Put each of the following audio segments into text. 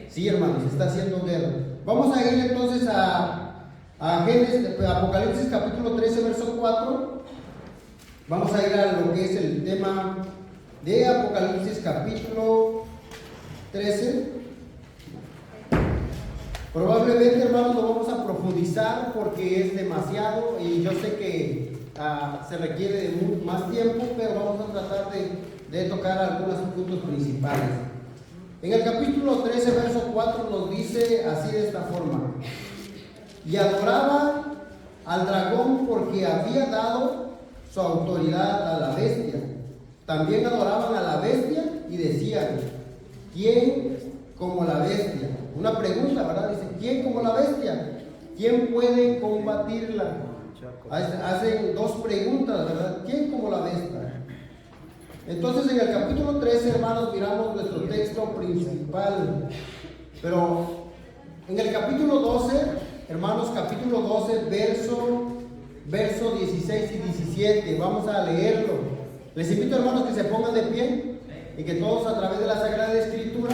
Sí, hermanos, está haciendo guerra. Vamos a ir entonces a Apocalipsis capítulo 13, verso 4. Vamos a ir a lo que es el tema de Apocalipsis capítulo 13. Probablemente, hermanos, lo vamos a profundizar porque es demasiado y yo sé que se requiere de más tiempo, pero vamos a tratar de tocar algunos puntos principales. En el capítulo 13, verso 4 nos dice así de esta forma: y adoraba al dragón porque había dado su autoridad a la bestia. También adoraban a la bestia y decían: ¿quién como la bestia? Una pregunta, ¿verdad? Dice: ¿quién como la bestia? ¿Quién puede combatirla? Hacen dos preguntas, ¿verdad? ¿Quién como la bestia? Entonces en el capítulo 13, hermanos, miramos nuestro texto principal. Pero en el capítulo 12, hermanos, capítulo 12, verso 16 y 17, vamos a leerlo. Les invito, hermanos, que se pongan de pie y que todos, a través de la Sagrada Escritura,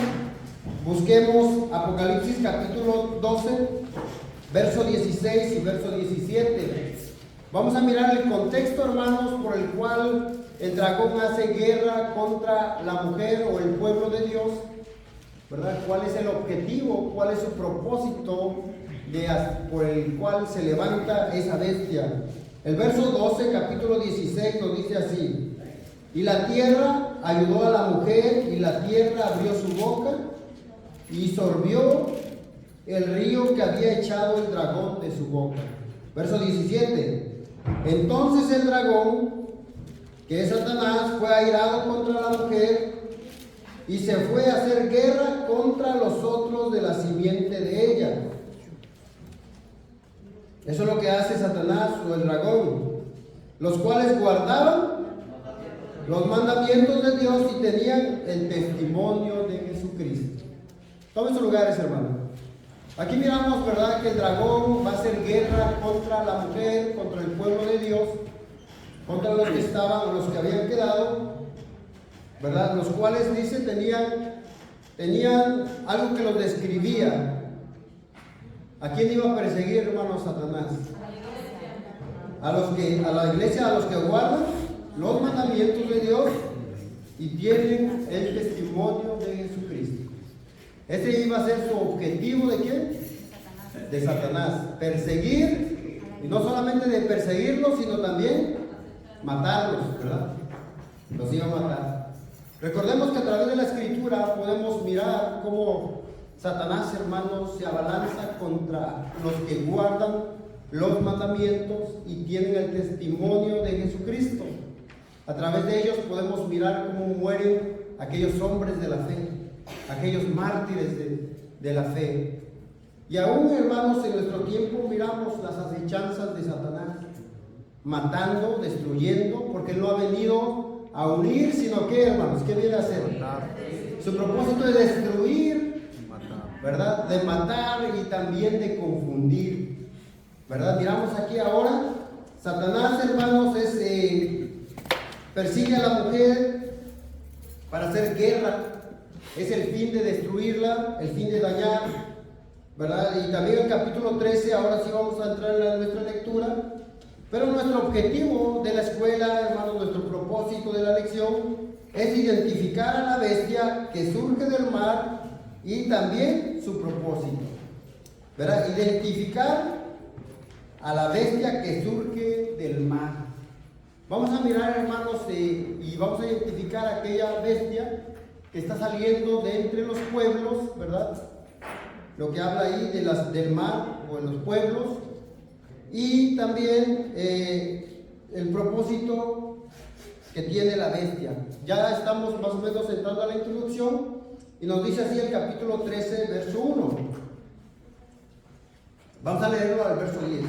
busquemos Apocalipsis capítulo 12, verso 16 y verso 17. Vamos a mirar el contexto, hermanos, por el cual el dragón hace guerra contra la mujer o el pueblo de Dios, ¿verdad? ¿Cuál es el objetivo? ¿Cuál es su propósito por el cual se levanta esa bestia? El verso 12, capítulo 16, nos dice así: y la tierra ayudó a la mujer, y la tierra abrió su boca y sorbió el río que había echado el dragón de su boca. Verso 17: entonces el dragón, que es Satanás, fue airado contra la mujer y se fue a hacer guerra contra los otros de la simiente de ella. Eso es lo que hace Satanás o el dragón, los cuales guardaban los mandamientos de Dios y tenían el testimonio de Jesucristo. Tomen sus lugares, hermanos. Aquí miramos, ¿verdad?, que el dragón va a hacer guerra contra la mujer, contra el pueblo de Dios, contra los que estaban o los que habían quedado, ¿verdad? Los cuales, dice, tenían algo que los describía. ¿A quién iba a perseguir, hermanos, Satanás? A la iglesia, a los que guardan los mandamientos de Dios y tienen el testimonio de Jesucristo. Ese iba a ser su objetivo. ¿De quién? De Satanás. Perseguir, y no solamente de perseguirlos, sino también matarlos, ¿verdad? Los iba a matar. Recordemos que a través de la Escritura podemos mirar cómo Satanás, hermanos, se abalanza contra los que guardan los mandamientos y tienen el testimonio de Jesucristo. A través de ellos podemos mirar cómo mueren aquellos hombres de la fe, aquellos mártires de la fe. Y aún, hermanos, en nuestro tiempo miramos las acechanzas de Satanás, matando, destruyendo, porque él no ha venido a unir, sino que, hermanos, ¿qué viene a hacer? Su propósito es destruir, ¿verdad? De matar y también de confundir, ¿verdad? Miramos aquí ahora, Satanás, hermanos, persigue a la mujer para hacer guerra. Es el fin de destruirla, el fin de dañar, ¿verdad? Y también el capítulo 13, ahora sí vamos a entrar en nuestra lectura. Pero nuestro objetivo de la escuela, hermanos, nuestro propósito de la lección es identificar a la bestia que surge del mar y también su propósito, ¿verdad? Identificar a la bestia que surge del mar. Vamos a mirar, hermanos, y vamos a identificar a aquella bestia que está saliendo de entre los pueblos, ¿verdad? Lo que habla ahí del mar o de los pueblos. Y también el propósito que tiene la bestia. Ya estamos más o menos entrando a la introducción y nos dice así el capítulo 13, verso 1. Vamos a leerlo al verso 10.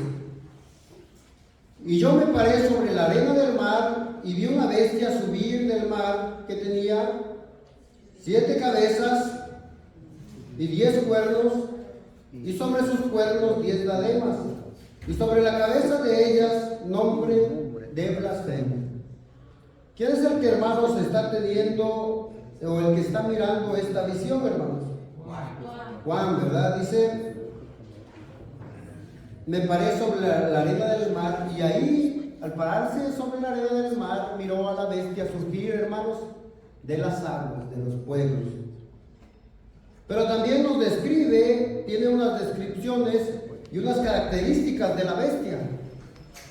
Y yo me paré sobre la arena del mar y vi una bestia subir del mar que tenía 7 cabezas y 10 cuernos, y sobre sus cuernos 10 diademas, y sobre la cabeza de ellas nombre de blasfemia. ¿Quién es el que, hermanos, está teniendo o el que está mirando esta visión, hermanos? Juan, ¿verdad? Dice, me paré sobre la arena del mar, y ahí, al pararse sobre la arena del mar, miró a la bestia surgir, hermanos, de las aguas, de los pueblos. Pero también nos describe, tiene unas descripciones y unas características de la bestia.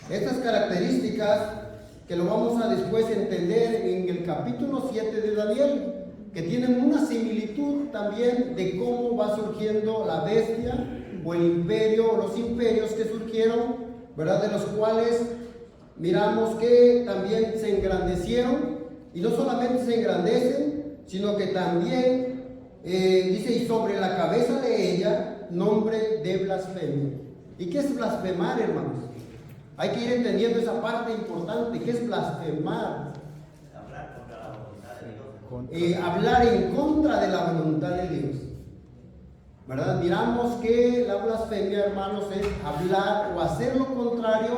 Estas características que lo vamos a después entender en el capítulo 7 de Daniel, que tienen una similitud también de cómo va surgiendo la bestia o el imperio o los imperios que surgieron, ¿verdad? De los cuales miramos que también se engrandecieron, y no solamente se engrandecen, sino que también dice, y sobre la cabeza de ella nombre de blasfemia. ¿Y qué es blasfemar, hermanos? Hay que ir entendiendo esa parte importante. ¿Qué es blasfemar? Hablar en contra de la voluntad de Dios, ¿verdad? Miramos que la blasfemia, hermanos, es hablar o hacer lo contrario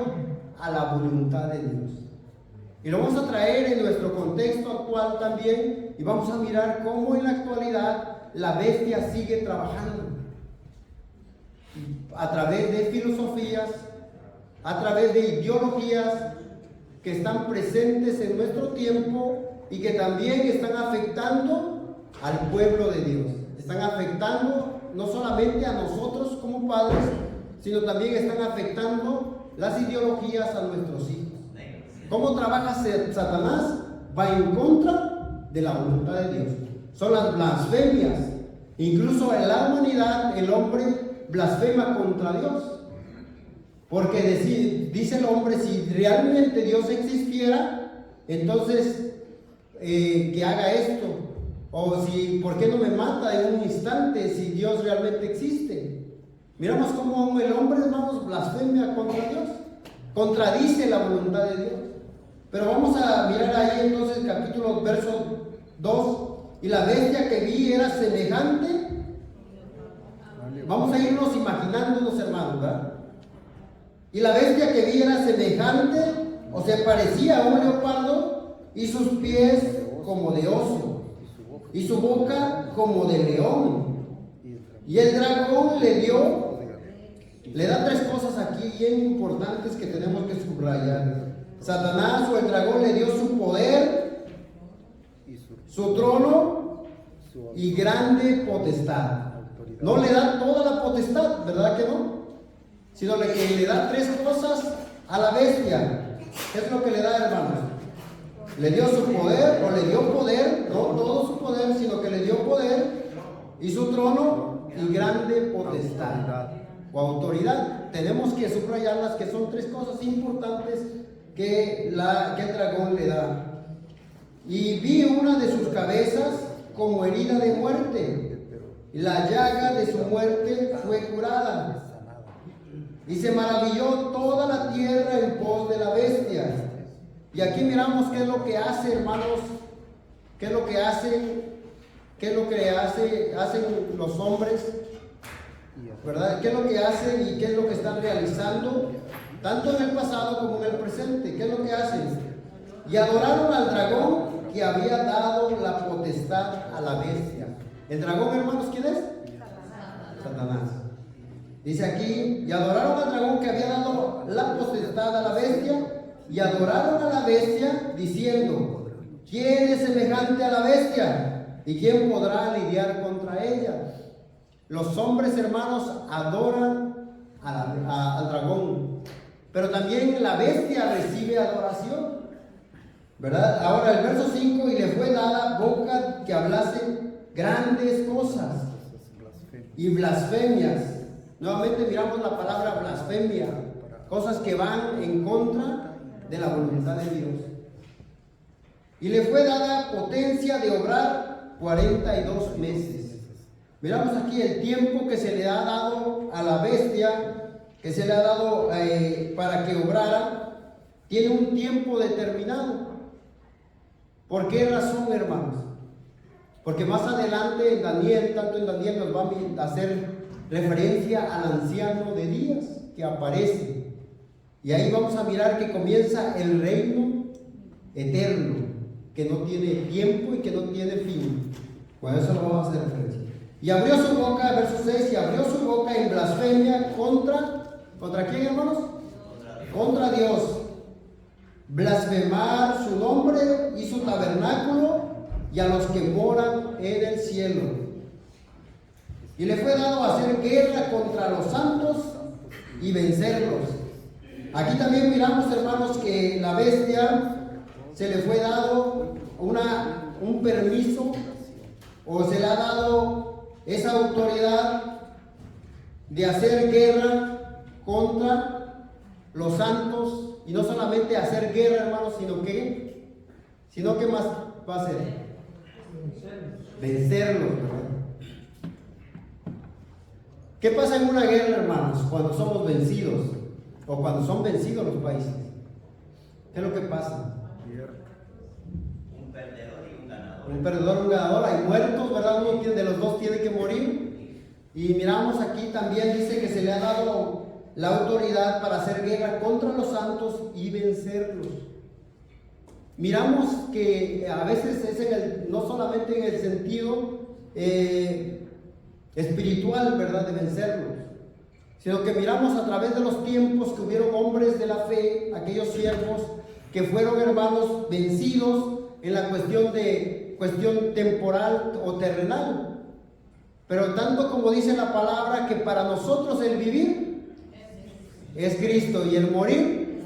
a la voluntad de Dios. Y lo vamos a traer en nuestro contexto actual también, y vamos a mirar cómo en la actualidad la bestia sigue trabajando a través de filosofías, a través de ideologías que están presentes en nuestro tiempo y que también están afectando al pueblo de Dios. Están afectando no solamente a nosotros como padres, sino también están afectando las ideologías a nuestros hijos. ¿Cómo trabaja Satanás? Va en contra de la voluntad de Dios. Son las blasfemias. Incluso en la humanidad el hombre blasfema contra Dios. Porque dice el hombre, si realmente Dios existiera, entonces que haga esto. O si, ¿por qué no me mata en un instante si Dios realmente existe? Miramos cómo el hombre, hermanos, blasfemia contra Dios. Contradice la voluntad de Dios. Pero vamos a mirar ahí entonces capítulo, verso 2. Y la bestia que vi era semejante. Vamos a irnos imaginándonos, hermanos, ¿verdad? Y la bestia que vi era semejante, o se parecía a un leopardo, y sus pies como de oso, y su boca como de león. Y el dragón le da tres cosas aquí bien importantes que tenemos que subrayar. Satanás o el dragón le dio su poder, su trono y grande potestad. No le da toda la potestad, ¿verdad que no? Sino que le da tres cosas a la bestia. ¿Qué es lo que le da, hermanos? Le dio su poder, o le dio poder, no todo su poder, sino que le dio poder y su trono y grande potestad o autoridad. Tenemos que subrayarlas, que son tres cosas importantes que el dragón le da. Y vi una de sus cabezas como herida de muerte, y la llaga de su muerte fue curada. Y se maravilló toda la tierra en pos de la bestia. Y aquí miramos qué es lo que hace, hermanos, qué es lo que hacen los hombres, ¿verdad? ¿Qué es lo que hacen y qué es lo que están realizando, tanto en el pasado como en el presente? ¿Qué es lo que hacen? Y adoraron al dragón que había dado la potestad a la bestia. ¿El dragón, hermanos, quién es? Satanás. Dice aquí, y adoraron al dragón que había dado la potestad a la bestia, y adoraron a la bestia diciendo, ¿quién es semejante a la bestia? ¿Y quién podrá lidiar contra ella? Los hombres, hermanos, adoran al dragón, pero también la bestia recibe adoración, ¿verdad? Ahora el verso 5, y le fue dada boca que hablase grandes cosas y blasfemias. Nuevamente miramos la palabra blasfemia, cosas que van en contra de la voluntad de Dios. Y le fue dada potencia de obrar 42 meses. Miramos aquí el tiempo que se le ha dado a la bestia, que se le ha dado para que obrara, tiene un tiempo determinado. ¿Por qué razón, hermanos? Porque más adelante en Daniel, tanto en Daniel nos va a hacer referencia al anciano de días que aparece. Y ahí vamos a mirar que comienza el reino eterno, que no tiene tiempo y que no tiene fin. Bueno, eso lo vamos a hacer referencia. Y abrió su boca, verso 6, y abrió su boca en blasfemia ¿contra quién, hermanos? Contra Dios. Blasfemar su nombre y su tabernáculo y a los que moran en el cielo. Y le fue dado hacer guerra contra los santos y vencerlos. Aquí también miramos, hermanos, que la bestia se le fue dado un permiso, o se le ha dado esa autoridad de hacer guerra contra los santos. Y no solamente hacer guerra, hermanos, sino que más va a hacer. Vencerlos, ¿verdad? ¿Qué pasa en una guerra, hermanos, cuando somos vencidos? O cuando son vencidos los países. ¿Qué es lo que pasa? Un perdedor y un ganador. Un perdedor y un ganador. Hay muertos, ¿verdad? Uno de los dos tiene que morir. Y miramos aquí también, dice que se le ha dado la autoridad para hacer guerra contra los santos y vencerlos. Miramos que a veces es no solamente en el sentido espiritual, ¿verdad?, de vencerlos, sino que miramos a través de los tiempos que hubieron hombres de la fe, aquellos siervos que fueron, hermanos, vencidos en la cuestión temporal o terrenal. Pero tanto como dice la palabra que para nosotros el vivir es Cristo y el morir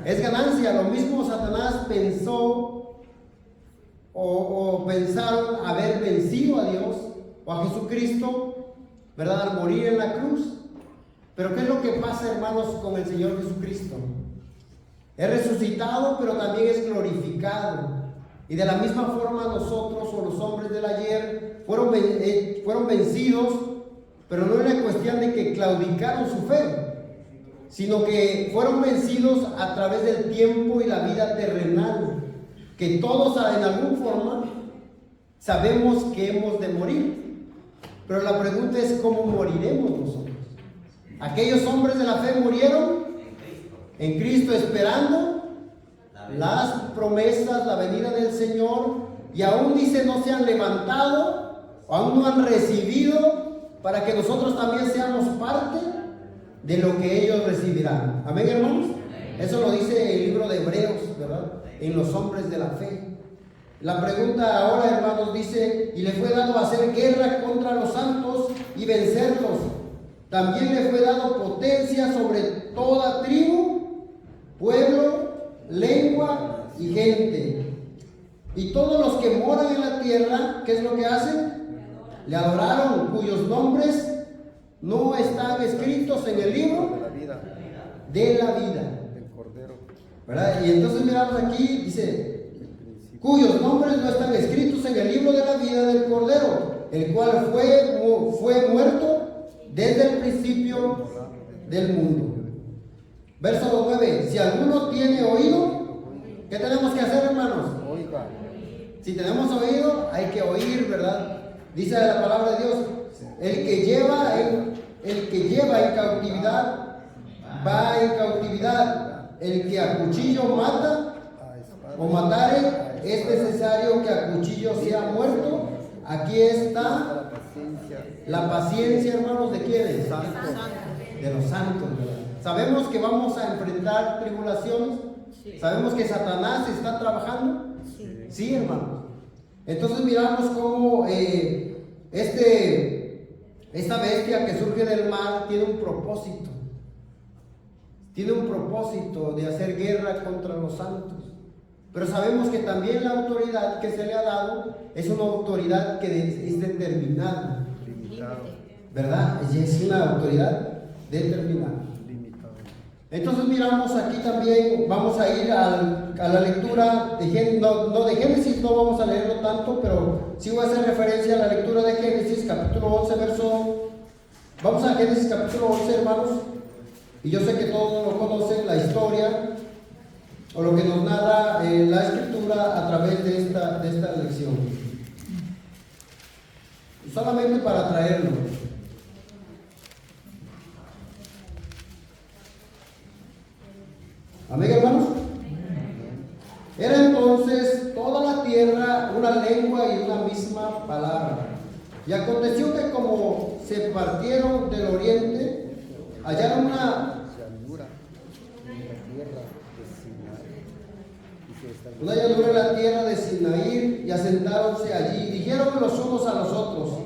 es ganancia. Lo mismo Satanás pensó o pensaron haber vencido a Dios o a Jesucristo, ¿verdad?, al morir en la cruz. Pero ¿qué es lo que pasa, hermanos, con el Señor Jesucristo? Es resucitado, pero también es glorificado. Y de la misma forma nosotros, o los hombres del ayer, fueron vencidos, pero no es la cuestión de que claudicaron su fe, sino que fueron vencidos a través del tiempo y la vida terrenal, que todos en alguna forma sabemos que hemos de morir. Pero la pregunta es, ¿cómo moriremos nosotros? Aquellos hombres de la fe murieron en Cristo, esperando las promesas, la venida del Señor, y aún dice no se han levantado, aún no han recibido, para que nosotros también seamos parte de lo que ellos recibirán. Amén, hermanos. Eso lo dice el libro de Hebreos, ¿verdad?, en los hombres de la fe. La pregunta ahora, hermanos, dice, y le fue dado hacer guerra contra los santos y vencerlos. También le fue dado potencia sobre toda tribu, pueblo, lengua y gente. Y todos los que moran en la tierra, ¿qué es lo que hacen? Le adoraron, cuyos nombres no están escritos en el libro de la vida del Cordero, ¿verdad? Y entonces miramos aquí, dice, cuyos nombres no están escritos en el libro de la vida del Cordero, el cual fue muerto desde el principio del mundo. Verso 9, si alguno tiene oído, ¿qué tenemos que hacer, hermanos? oiga, Si tenemos oído, hay que oír, ¿verdad? Dice la palabra de Dios, el que lleva en cautividad, va en cautividad. El que a cuchillo mata o matare, es necesario que a cuchillo sea muerto. Aquí está la paciencia, hermanos, ¿de quiénes? De los santos, ¿verdad? Sabemos que vamos a enfrentar tribulaciones. Sabemos que Satanás está trabajando. Sí, hermanos. Entonces miramos cómo esta bestia que surge del mar tiene un propósito. Tiene un propósito de hacer guerra contra los santos. Pero sabemos que también la autoridad que se le ha dado es una autoridad que es determinada, ¿verdad? Es una autoridad determinada. Entonces miramos aquí también, vamos a ir a la lectura de Génesis, no vamos a leerlo tanto, pero sí voy a hacer referencia a la lectura de Génesis, capítulo 11, vamos a Génesis capítulo 11, hermanos, y yo sé que todos lo conocen, la historia, o lo que nos narra la escritura a través de esta lección. Solamente para traerlo. Amén, hermanos. Era entonces toda la tierra una lengua y una misma palabra. Y aconteció que como se partieron del oriente, hallaron una llanura en la tierra de Sinaí y asentáronse allí. Y dijeron los unos a los otros: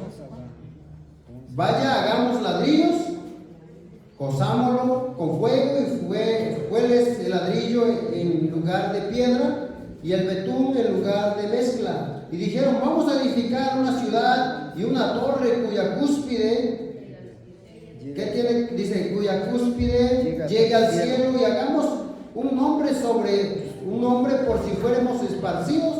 vaya, hagamos ladrillos, cosámoslo con fuego. Y fueles el ladrillo en lugar de piedra y el betún en lugar de mezcla. Y dijeron: vamos a edificar una ciudad y una torre cuya cúspide, ¿qué tiene? Dice, cuya cúspide llegue al cielo, y hagamos un nombre por si fuéramos esparcidos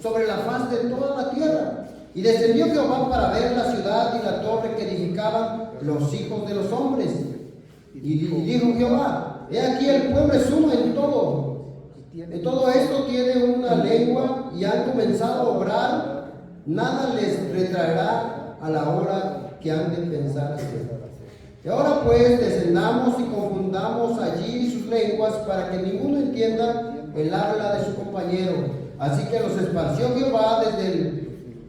sobre la faz de toda la tierra. Y descendió Jehová para ver la ciudad y la torre que edificaban los hijos de los hombres. Y dijo Jehová: he aquí el pueblo es uno en todo. En todo esto tiene una lengua y han comenzado a obrar. Nada les retraerá a la hora que han de pensar hacer. Y ahora pues descendamos y confundamos allí sus lenguas, para que ninguno entienda el habla de su compañero. Así que los esparció Jehová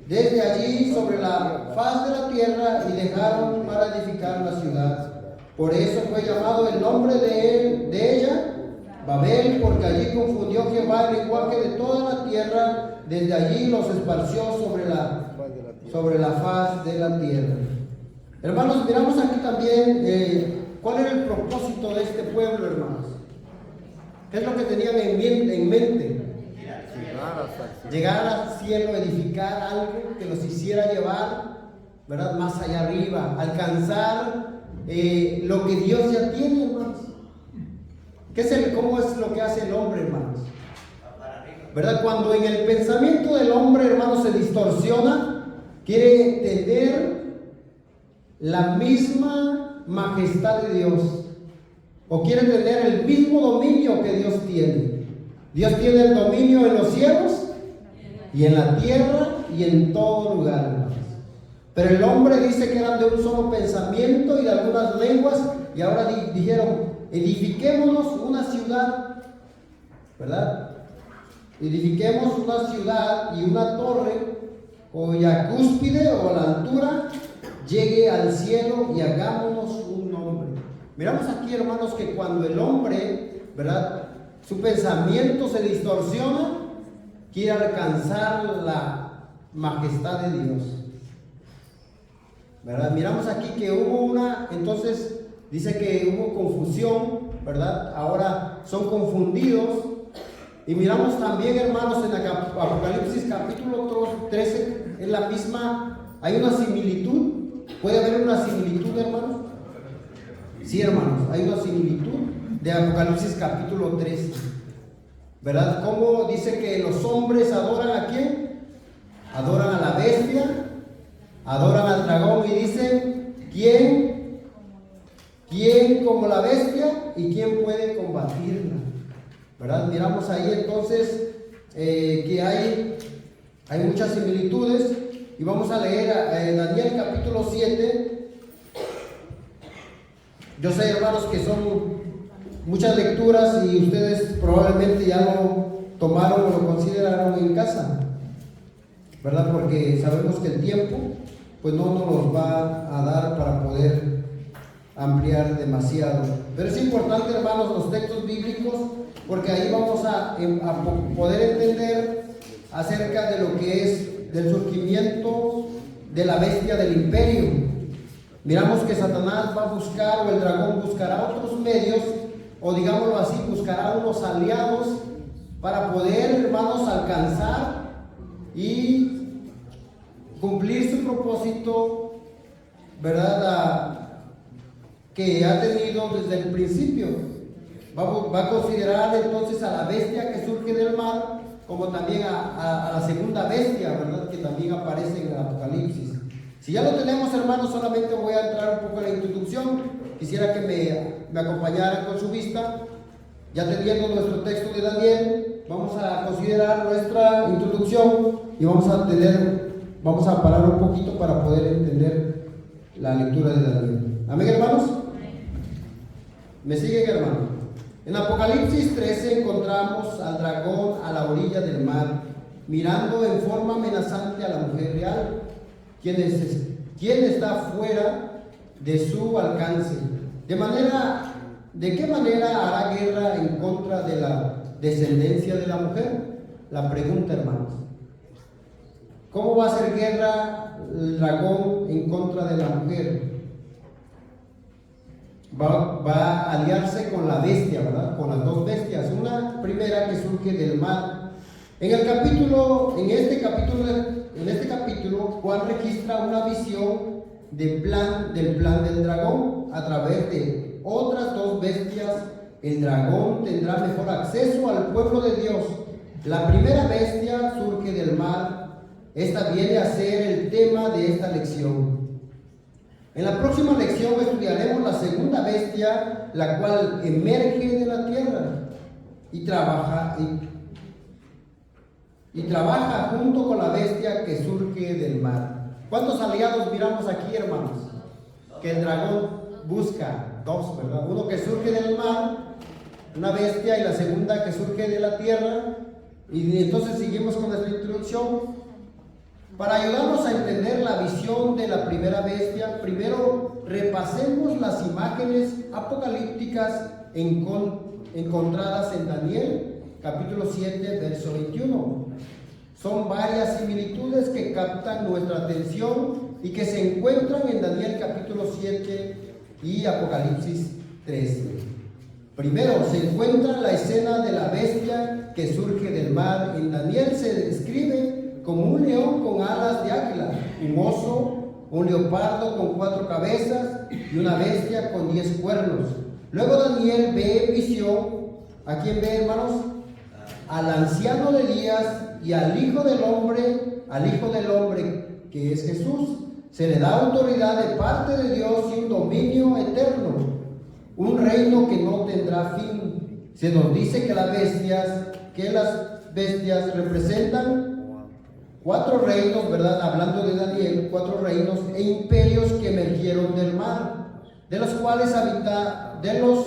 desde allí sobre la faz de la tierra, y dejaron para edificar la ciudad. Por eso fue llamado el nombre de ella Babel, porque allí confundió Jehová el lenguaje de toda la tierra. Desde allí los esparció sobre la faz de la tierra. Hermanos, miramos aquí también cuál era el propósito de este pueblo, hermanos. ¿Qué es lo que tenían en mente? Llegar al cielo, edificar algo que los hiciera llevar, ¿verdad?, más allá arriba, alcanzar lo que Dios ya tiene, hermanos. ¿Cómo es lo que hace el hombre, hermanos? ¿Verdad? Cuando en el pensamiento del hombre, hermanos, se distorsiona, quiere tener la misma majestad de Dios, o quiere tener el mismo dominio que Dios tiene. Dios tiene el dominio en los cielos y en la tierra y en todo lugar, hermanos. Pero el hombre dice que eran de un solo pensamiento y de algunas lenguas, y ahora dijeron: edifiquémonos una ciudad, ¿verdad? Edifiquemos una ciudad y una torre cuya cúspide o la altura llegue al cielo, y hagámonos un nombre. Miramos aquí, hermanos, que cuando el hombre, ¿verdad?, su pensamiento se distorsiona, quiere alcanzar la majestad de Dios, ¿verdad? Miramos aquí que hubo entonces dice que hubo confusión, ¿verdad? Ahora son confundidos. Y miramos también, hermanos, en Apocalipsis capítulo 13, es la misma, hay una similitud. ¿Puede haber una similitud, hermanos? Sí, hermanos, hay una similitud de Apocalipsis capítulo 13, ¿verdad? ¿Cómo dice que los hombres adoran a quién? Adoran a la bestia, adoran al dragón, y dice: ¿quién como la bestia y quién puede combatirla? ¿Verdad? Miramos ahí entonces que hay muchas similitudes, y vamos a leer Daniel capítulo 7. Yo sé, hermanos, que son muchas lecturas y ustedes probablemente ya lo tomaron o lo consideraron en casa, ¿verdad? Porque sabemos que el tiempo pues no nos los va a dar para poder ampliar demasiado. Pero es importante, hermanos, los textos bíblicos, porque ahí vamos a poder entender acerca de lo que es del surgimiento de la bestia del imperio. Miramos que Satanás va a buscar, o el dragón buscará otros medios, o digámoslo así, buscará unos aliados para poder, hermanos, alcanzar y cumplir su propósito, ¿verdad?, que ha tenido desde el principio. Va a considerar entonces a la bestia que surge del mar, como también a la segunda bestia, ¿verdad?, que también aparece en el Apocalipsis. Si ya lo tenemos, hermanos, solamente voy a entrar un poco en la introducción. Quisiera que me acompañaran con su vista. Ya teniendo nuestro texto de Daniel, vamos a considerar nuestra introducción y vamos a parar un poquito para poder entender la lectura de Daniel. ¿Amén, hermanos? ¿Me siguen, hermanos? En Apocalipsis 13 encontramos al dragón a la orilla del mar, mirando en forma amenazante a la mujer real, quien ¿Quién está fuera de su alcance? ¿De qué manera hará guerra en contra de la descendencia de la mujer? La pregunta, hermanos. ¿Cómo va a hacer guerra el dragón en contra de la mujer? Va a aliarse con la bestia, ¿verdad? Con las dos bestias. Una primera que surge del mar. En este capítulo, Juan registra una visión del plan del dragón a través de otras dos bestias. El dragón tendrá mejor acceso al pueblo de Dios. La primera bestia surge del mar. Esta viene a ser el tema de esta lección. En la próxima lección estudiaremos la segunda bestia, la cual emerge de la tierra y trabaja junto con la bestia que surge del mar. ¿Cuántos aliados miramos aquí, hermanos? Que el dragón busca, dos, ¿verdad? Uno que surge del mar, una bestia, y la segunda que surge de la tierra. Y entonces seguimos con nuestra introducción. Para ayudarnos a entender la visión de la primera bestia, primero repasemos las imágenes apocalípticas encontradas en Daniel, capítulo 7, verso 21. Son varias similitudes que captan nuestra atención y que se encuentran en Daniel, capítulo 7 y Apocalipsis 13. Primero, se encuentra la escena de la bestia que surge del mar. En Daniel se describe como un león con alas de águila, un oso, un leopardo con 4 cabezas y una bestia con 10 cuernos. Luego Daniel ve en visión, ¿a quién ve, hermanos? Al anciano de días y al hijo del hombre que es Jesús. Se le da autoridad de parte de Dios y un dominio eterno, un reino que no tendrá fin. Se nos dice que las bestias representan 4 reinos, ¿verdad? Hablando de Daniel, 4 reinos e imperios que emergieron del mar, de los cuales de los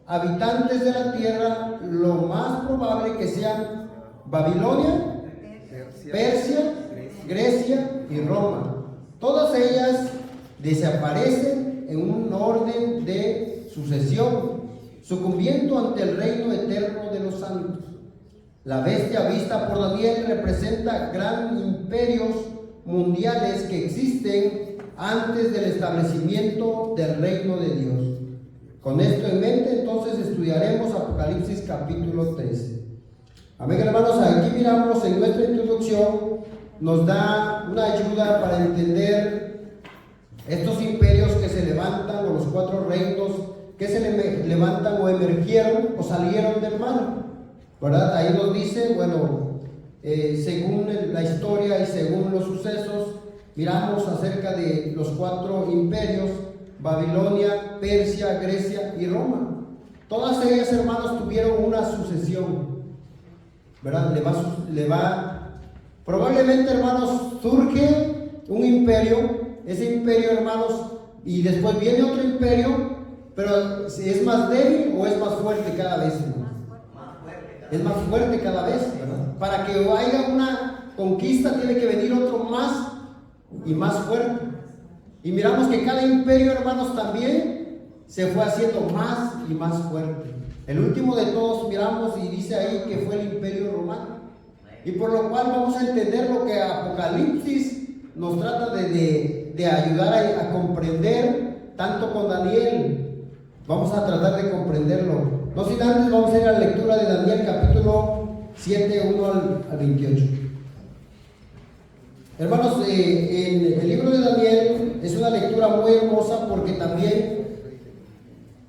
habitantes de la tierra, lo más probable que sean Babilonia, Persia, Grecia y Roma. Todas ellas desaparecen en un orden de sucesión, sucumbiendo ante el reino eterno de los santos. La bestia vista por Daniel representa grandes imperios mundiales que existen antes del establecimiento del reino de Dios. Con esto en mente, entonces estudiaremos Apocalipsis capítulo 13. Amén, hermanos. Aquí miramos en nuestra introducción, nos da una ayuda para entender estos imperios que se levantan, o los 4 reinos que se levantan o emergieron o salieron del mar, ¿verdad? Ahí nos dice, bueno, según la historia y según los sucesos, miramos acerca de los 4 imperios: Babilonia, Persia, Grecia y Roma. Todas ellas, hermanos, tuvieron una sucesión, ¿verdad? Probablemente, hermanos, surge un imperio, ese imperio, hermanos, y después viene otro imperio, pero ¿es más débil o es más fuerte cada vez, hermanos? Es más fuerte cada vez, ¿verdad? Para que haya una conquista tiene que venir otro más y más fuerte. Y miramos que cada imperio, hermanos, también se fue haciendo más y más fuerte. El último de todos miramos y dice ahí que fue el imperio romano. Y por lo cual vamos a entender lo que Apocalipsis nos trata de ayudar a comprender, tanto con Daniel. Vamos a tratar de comprenderlo. No sin antes vamos a ir a la lectura de Daniel capítulo 7, 1 al 28. Hermanos, en el libro de Daniel es una lectura muy hermosa porque también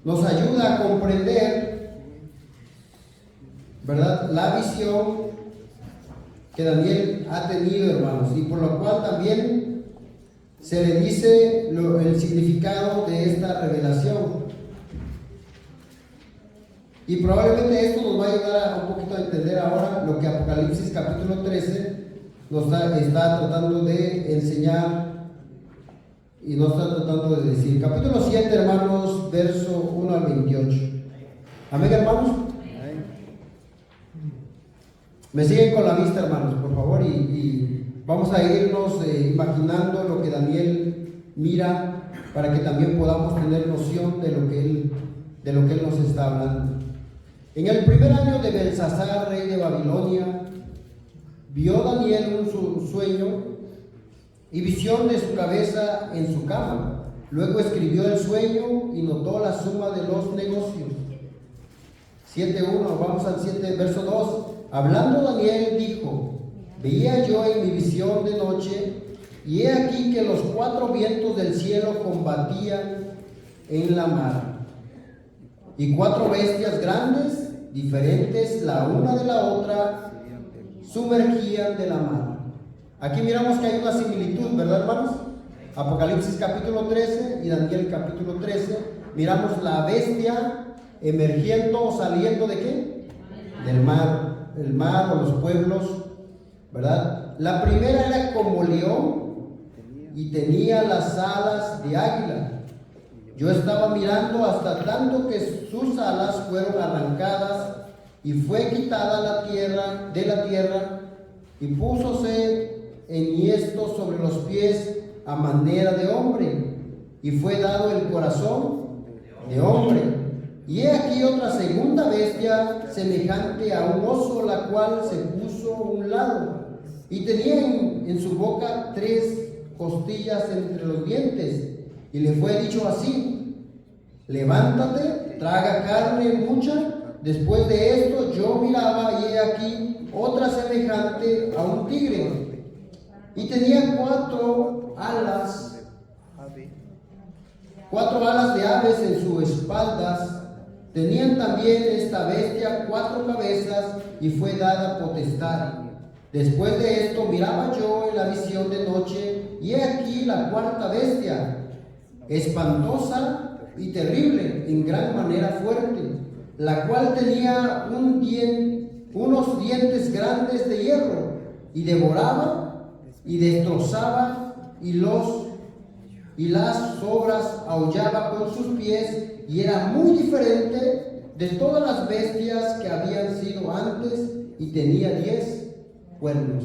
nos ayuda a comprender, ¿verdad?, la visión que Daniel ha tenido, hermanos, y por lo cual también se le dice el significado de esta revelación. Y probablemente esto nos va a ayudar un poquito a entender ahora lo que Apocalipsis capítulo 13 nos está tratando de enseñar y nos está tratando de decir. Capítulo 7, hermanos, verso 1 al 28. Amén, hermanos. Me siguen con la vista, hermanos, por favor, y Vamos a irnos imaginando lo que Daniel mira para que también podamos tener noción de lo que él nos está hablando. En el primer año de Belsasar, rey de Babilonia, vio Daniel un sueño y visión de su cabeza en su cama. Luego escribió el sueño y notó la suma de los negocios. 7.1, vamos al 7, verso 2. Hablando Daniel dijo: veía yo en mi visión de noche, y he aquí que los 4 vientos del cielo combatían en la mar, y 4 bestias grandes, diferentes la una de la otra, sumergían de la mar. Aquí miramos que hay una similitud, ¿verdad, hermanos? Apocalipsis capítulo 13 y Daniel capítulo 13, miramos la bestia emergiendo o saliendo ¿de qué? Del mar, el mar o los pueblos, ¿verdad? La primera era como león y tenía las alas de águila. Yo estaba mirando hasta tanto que sus alas fueron arrancadas y fue quitada de la tierra y púsose enhiesto sobre los pies a manera de hombre, y fue dado el corazón de hombre. Y he aquí otra segunda bestia semejante a un oso, la cual se puso a un lado y tenía en su boca 3 costillas entre los dientes, y le fue dicho así: levántate, traga carne mucha. Después de esto yo miraba, y he aquí otra semejante a un tigre, y tenía 4 alas de aves en sus espaldas. Tenían también esta bestia 4 cabezas, y fue dada potestad. Después de esto miraba yo en la visión de noche, y he aquí la 4ª bestia, espantosa y terrible, en gran manera fuerte, la cual tenía unos dientes grandes de hierro, y devoraba y destrozaba, y las sobras aullaba con sus pies, y era muy diferente de todas las bestias que habían sido antes, y tenía 10 cuernos.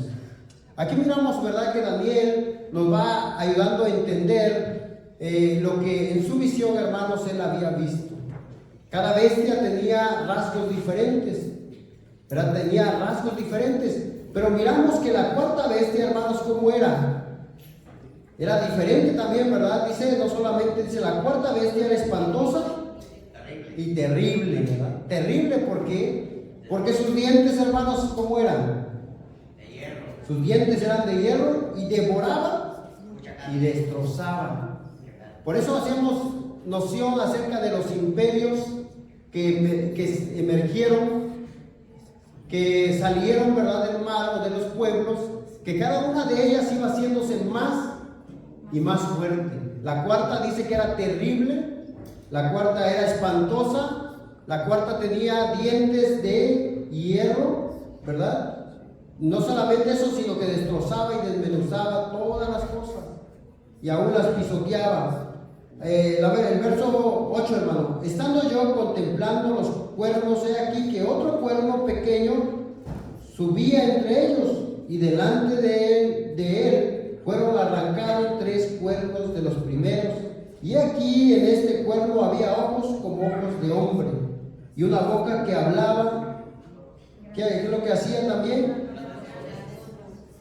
Aquí miramos, ¿verdad?, que Daniel nos va ayudando a entender lo que en su visión, hermanos, él había visto. Cada bestia tenía rasgos diferentes, ¿verdad? Tenía rasgos diferentes, pero miramos que la 4ª bestia, hermanos, ¿cómo era? Era diferente también, ¿verdad? Dice, no solamente dice, la 4ª bestia era espantosa y terrible, ¿verdad? Terrible, ¿por qué? Porque sus dientes, hermanos, ¿cómo eran? De hierro. Sus dientes eran de hierro, y devoraba y destrozaba. Por eso hacemos noción acerca de los imperios que emergieron, que salieron, ¿verdad?, del mar o de los pueblos, que cada una de ellas iba haciéndose más y más fuerte. La 4ª dice que era terrible, la 4ª era espantosa, la 4ª tenía dientes de hierro, ¿verdad? No solamente eso, sino que destrozaba y desmenuzaba todas las cosas, y aún las pisoteaba. El verso 8, hermano. Estando yo contemplando los cuernos, he aquí que otro cuerno pequeño subía entre ellos, y delante de él fueron arrancados 3 cuernos de los primeros, y aquí en este cuerno había ojos como ojos de hombre, y una boca que hablaba. ¿Qué es lo que hacía también?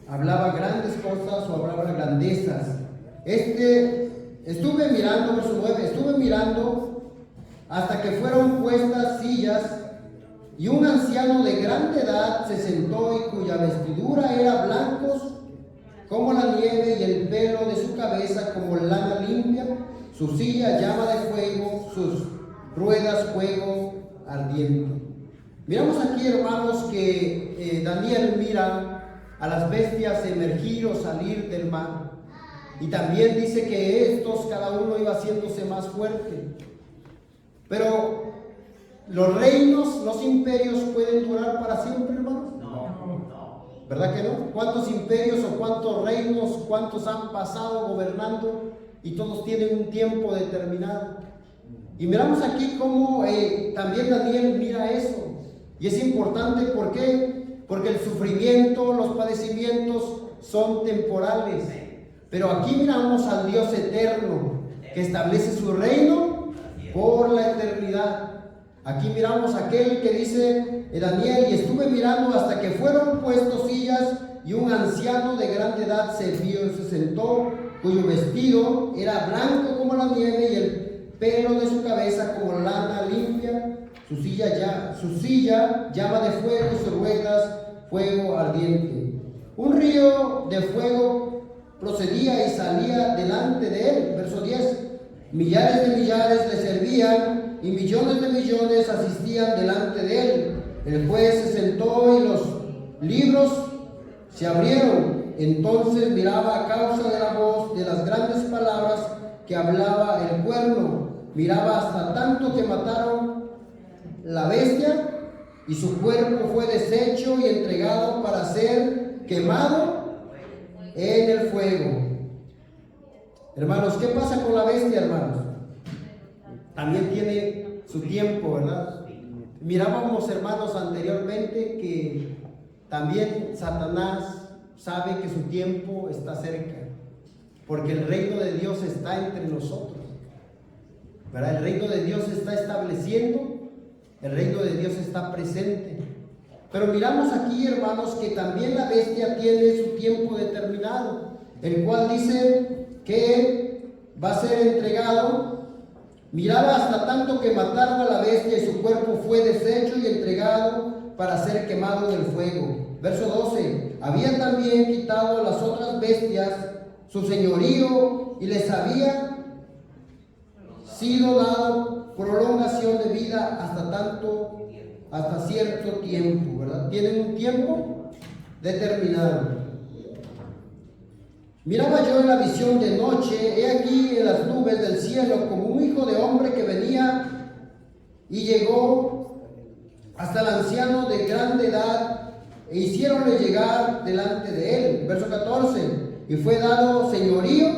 Hablaba grandes cosas o hablaba grandezas. Estuve mirando, verso 9, estuve mirando hasta que fueron puestas sillas, y un anciano de grande edad se sentó, y cuya vestidura era blancos como la nieve, y el pelo de su cabeza como lana limpia, su silla llama de fuego, sus ruedas fuego ardiente. Miramos aquí, hermanos, que Daniel mira a las bestias emergir o salir del mar. Y también dice que estos, cada uno iba haciéndose más fuerte. Pero los reinos, los imperios pueden durar para siempre, hermanos. No. ¿Verdad que no? ¿Cuántos imperios o cuántos reinos, cuántos han pasado gobernando, y todos tienen un tiempo determinado? Y miramos aquí cómo también Daniel mira eso. Y es importante, ¿por qué? Porque el sufrimiento, los padecimientos son temporales. Pero aquí miramos al Dios eterno que establece su reino por la eternidad. Aquí miramos a aquel que dice Daniel, y estuve mirando hasta que fueron puestos sillas y un anciano de grande edad se sentó, cuyo vestido era blanco como la nieve y el pelo de su cabeza como lana limpia. Su silla llama de fuego y sus ruedas fuego ardiente. Un río de fuego procedía y salía delante de él. Verso 10. Millares de millares le servían y millones de millones asistían delante de él. El juez se sentó y los libros se abrieron. Entonces miraba a causa de la voz de las grandes palabras que hablaba el cuerno. Miraba hasta tanto que mataron la bestia y su cuerpo fue deshecho y entregado para ser quemado en el fuego. Hermanos, ¿qué pasa con la bestia, hermanos? También tiene su tiempo, ¿verdad? Mirábamos, hermanos, anteriormente que también Satanás sabe que su tiempo está cerca, porque el reino de Dios está entre nosotros, ¿verdad? El reino de Dios se está estableciendo, el reino de Dios está presente. Pero miramos aquí, hermanos, que también la bestia tiene su tiempo determinado, el cual dice que va a ser entregado. Miraba hasta tanto que mataron a la bestia y su cuerpo fue deshecho y entregado para ser quemado en el fuego. Verso 12. Había también quitado a las otras bestias su señorío y les había sido dado prolongación de vida hasta cierto tiempo, ¿verdad? Tienen un tiempo determinado. Miraba yo en la visión de noche, he aquí en las nubes del cielo como un hijo de hombre que venía y llegó hasta el anciano de grande edad e hicieronle llegar delante de él. Verso 14. Y fue dado señorío,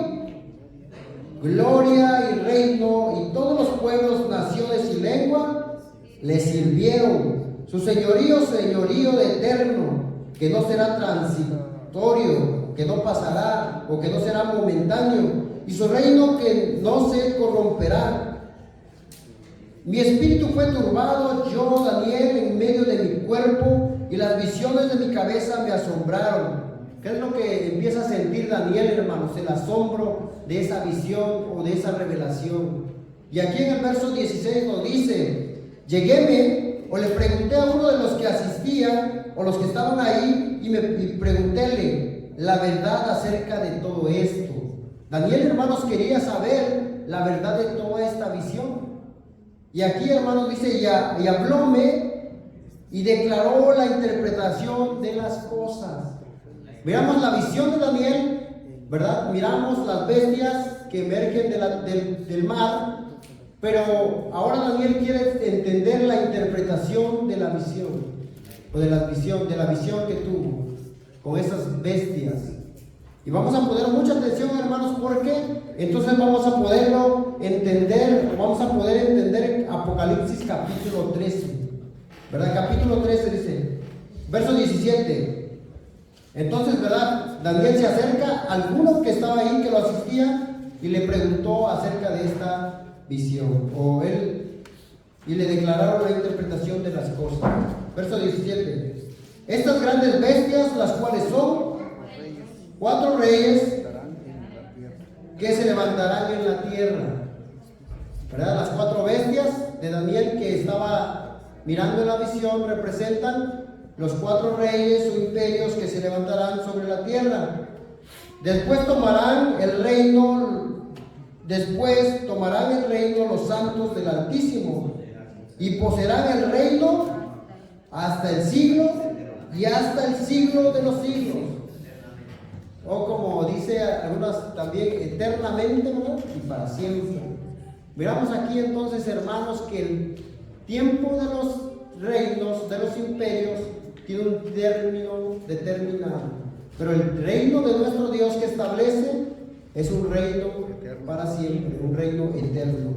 gloria y reino, y todos los pueblos, naciones y lengua le sirvieron. Su señorío de eterno, que no será transitorio, que no pasará o que no será momentáneo, y su reino que no se corromperá. Mi espíritu fue turbado, yo, Daniel, en medio de mi cuerpo, y las visiones de mi cabeza me asombraron. ¿Qué es lo que empieza a sentir Daniel, hermanos? El asombro de esa visión o de esa revelación. Y aquí en el verso 16 nos dice: lleguéme, o le pregunté a uno de los que asistían o los que estaban ahí, y preguntéle la verdad acerca de todo esto. Daniel, hermanos, quería saber la verdad de toda esta visión. Y aquí, hermanos, dice: y hablóme y declaró la interpretación de las cosas. Miramos la visión de Daniel, ¿verdad? Miramos las bestias que emergen del mar, pero ahora Daniel quiere entender la interpretación de la visión, o de la visión que tuvo con esas bestias. Y vamos a poner mucha atención, hermanos, porque entonces vamos a poderlo entender, vamos a poder entender Apocalipsis capítulo 13, ¿verdad? Capítulo 13 dice, verso 17. Entonces, ¿verdad? Daniel se acerca a alguno que estaba ahí, que lo asistía, y le preguntó acerca de esta visión, y le declararon la interpretación de las cosas. Verso 17. Estas grandes bestias, las cuales son 4 reyes que se levantarán en la tierra, ¿verdad? Las 4 bestias de Daniel que estaba mirando en la visión representan los 4 reyes o imperios que se levantarán sobre la tierra. Después tomarán el reino los santos del Altísimo, y poseerán el reino hasta el siglo y hasta el siglo de los siglos. O como dice algunas también, eternamente, ¿verdad? Y para siempre. Miramos aquí entonces, hermanos, que el tiempo de los reinos, de los imperios, tiene un término determinado. Pero el reino de nuestro Dios que establece es un reino para siempre, un reino eterno.